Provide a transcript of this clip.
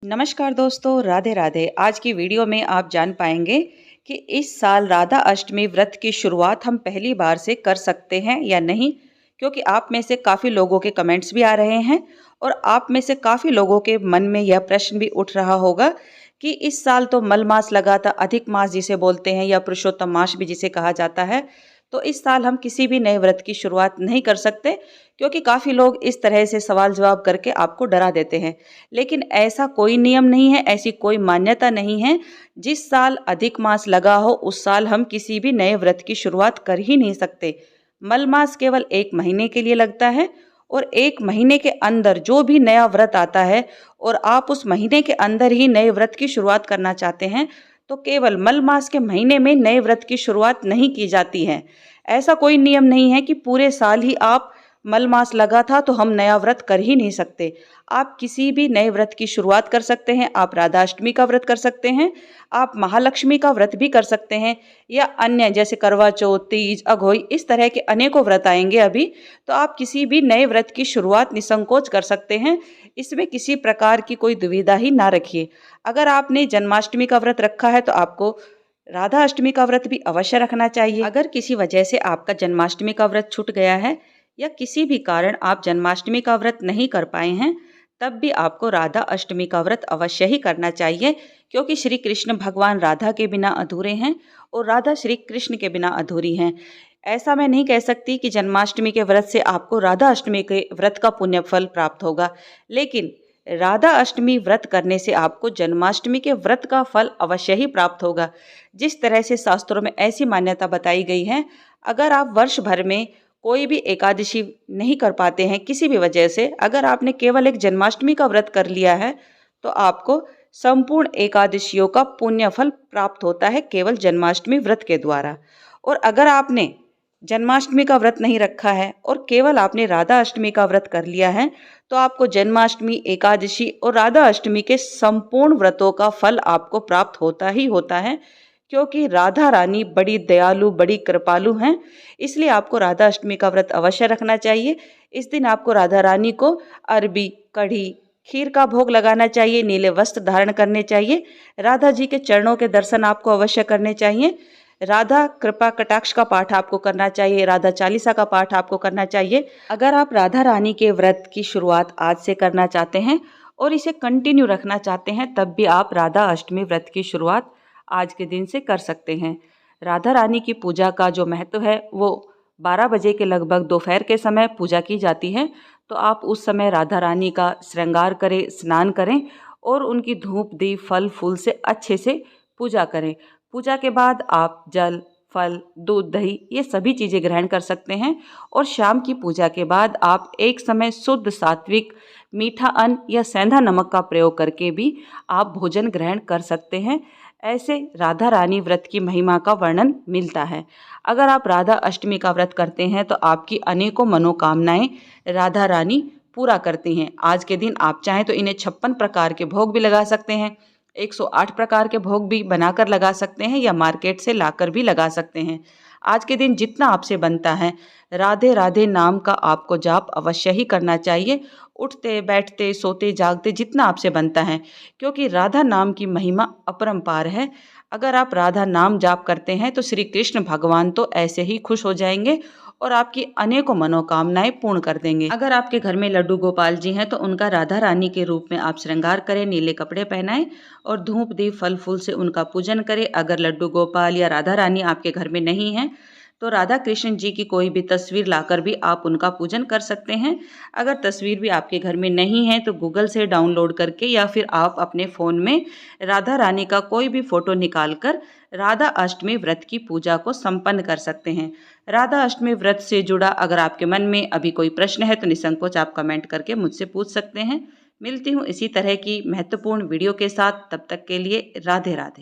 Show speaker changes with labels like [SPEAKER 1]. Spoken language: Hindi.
[SPEAKER 1] नमस्कार दोस्तों, राधे राधे। आज की वीडियो में आप जान पाएंगे कि इस साल राधा अष्टमी व्रत की शुरुआत हम पहली बार से कर सकते हैं या नहीं, क्योंकि आप में से काफ़ी लोगों के कमेंट्स भी आ रहे हैं और आप में से काफ़ी लोगों के मन में यह प्रश्न भी उठ रहा होगा कि इस साल तो मल मास लगा था, अधिक मास जिसे बोलते हैं या पुरुषोत्तम मास भी जिसे कहा जाता है, तो इस साल हम किसी भी नए व्रत की शुरुआत नहीं कर सकते, क्योंकि काफ़ी लोग इस तरह से सवाल जवाब करके आपको डरा देते हैं। लेकिन ऐसा कोई नियम नहीं है, ऐसी कोई मान्यता नहीं है। जिस साल अधिक मास लगा हो उस साल हम किसी भी नए व्रत की शुरुआत कर ही नहीं सकते। मल मास केवल 1 महीने के लिए लगता है और 1 महीने के अंदर जो भी नया व्रत आता है और आप उस महीने के अंदर ही नए व्रत की शुरुआत करना चाहते हैं, तो केवल मल मास के महीने में नए व्रत की शुरुआत नहीं की जाती है। ऐसा कोई नियम नहीं है कि पूरे साल ही आप मल मास लगा था तो हम नया व्रत कर ही नहीं सकते। आप किसी भी नए व्रत की शुरुआत कर सकते हैं। आप राधाअष्टमी का व्रत कर सकते हैं, आप महालक्ष्मी का व्रत भी कर सकते हैं, या अन्य जैसे करवा चौथ, तीज, अघोई, इस तरह के अनेकों व्रत आएंगे अभी। तो आप किसी भी नए व्रत की शुरुआत निसंकोच कर सकते हैं। इसमें किसी प्रकार की कोई दुविधा ही ना रखिए। अगर आपने जन्माष्टमी का व्रत रखा है तो आपको राधा अष्टमी का व्रत भी अवश्य रखना चाहिए। अगर किसी वजह से आपका जन्माष्टमी का व्रत छूट गया है या किसी भी कारण आप जन्माष्टमी का व्रत नहीं कर पाए हैं, तब भी आपको राधा अष्टमी का व्रत अवश्य ही करना चाहिए, क्योंकि श्री कृष्ण भगवान राधा के बिना अधूरे हैं और राधा श्री कृष्ण के बिना अधूरी हैं। ऐसा मैं नहीं कह सकती कि जन्माष्टमी के व्रत से आपको राधा अष्टमी के व्रत का पुण्य फल प्राप्त होगा, लेकिन राधा अष्टमी व्रत करने से आपको जन्माष्टमी के व्रत का फल अवश्य ही प्राप्त होगा। जिस तरह से शास्त्रों में ऐसी मान्यता बताई गई है, अगर आप वर्ष भर में कोई भी एकादशी नहीं कर पाते हैं किसी भी वजह से, अगर आपने केवल एक जन्माष्टमी का व्रत कर लिया है, तो आपको संपूर्ण एकादशियों का पुण्य फल प्राप्त होता है केवल जन्माष्टमी व्रत के द्वारा। और अगर आपने जन्माष्टमी का व्रत नहीं रखा है और केवल आपने राधा अष्टमी का व्रत कर लिया है, तो आपको जन्माष्टमी, एकादशी और राधा अष्टमी के संपूर्ण व्रतों का फल आपको प्राप्त होता ही होता है, क्योंकि राधा रानी बड़ी दयालु, बड़ी कृपालु हैं। इसलिए आपको राधा अष्टमी का व्रत अवश्य रखना चाहिए। इस दिन आपको राधा रानी को अरबी, कढ़ी, खीर का भोग लगाना चाहिए, नीले वस्त्र धारण करने चाहिए, राधा जी के चरणों के दर्शन आपको अवश्य करने चाहिए, राधा कृपा कटाक्ष का पाठ आपको करना चाहिए, राधा चालीसा का पाठ आपको करना चाहिए। अगर आप राधा रानी के व्रत की शुरुआत आज से करना चाहते हैं और इसे कंटिन्यू रखना चाहते हैं, तब भी आप राधा अष्टमी व्रत की शुरुआत आज के दिन से कर सकते हैं। राधा रानी की पूजा का जो महत्व है वो 12 बजे के लगभग दोपहर के समय पूजा की जाती है। तो आप उस समय राधा रानी का श्रृंगार करें, स्नान करें और उनकी धूप, दीप, फल फूल से अच्छे से पूजा करें। पूजा के बाद आप जल, फल, दूध, दही ये सभी चीज़ें ग्रहण कर सकते हैं। और शाम की पूजा के बाद आप एक समय शुद्ध सात्विक मीठा अन्न या सेंधा नमक का प्रयोग करके भी आप भोजन ग्रहण कर सकते हैं। ऐसे राधा रानी व्रत की महिमा का वर्णन मिलता है। अगर आप राधा अष्टमी का व्रत करते हैं तो आपकी अनेकों मनोकामनाएं राधा रानी पूरा करती हैं। आज के दिन आप चाहें तो इन्हें 56 प्रकार के भोग भी लगा सकते हैं, 108 प्रकार के भोग भी बनाकर लगा सकते हैं या मार्केट से लाकर भी लगा सकते हैं। आज के दिन जितना आपसे बनता है, राधे राधे नाम का आपको जाप अवश्य ही करना चाहिए, उठते बैठते सोते जागते जितना आपसे बनता है, क्योंकि राधा नाम की महिमा अपरंपार है। अगर आप राधा नाम जाप करते हैं तो श्री कृष्ण भगवान तो ऐसे ही खुश हो जाएंगे और आपकी अनेकों मनोकामनाएं पूर्ण कर देंगे। अगर आपके घर में लड्डू गोपाल जी हैं तो उनका राधा रानी के रूप में आप श्रृंगार करें, नीले कपड़े पहनाएं और धूप, दीप, फल फूल से उनका पूजन करें। अगर लड्डू गोपाल या राधा रानी आपके घर में नहीं है तो राधा कृष्ण जी की कोई भी तस्वीर लाकर भी आप उनका पूजन कर सकते हैं। अगर तस्वीर भी आपके घर में नहीं है तो गूगल से डाउनलोड करके या फिर आप अपने फ़ोन में राधा रानी का कोई भी फ़ोटो निकालकर राधा अष्टमी व्रत की पूजा को संपन्न कर सकते हैं। राधा अष्टमी व्रत से जुड़ा अगर आपके मन में अभी कोई प्रश्न है तो निसंकोच आप कमेंट करके मुझसे पूछ सकते हैं। मिलती हूँ इसी तरह की महत्वपूर्ण वीडियो के साथ, तब तक के लिए राधे राधे।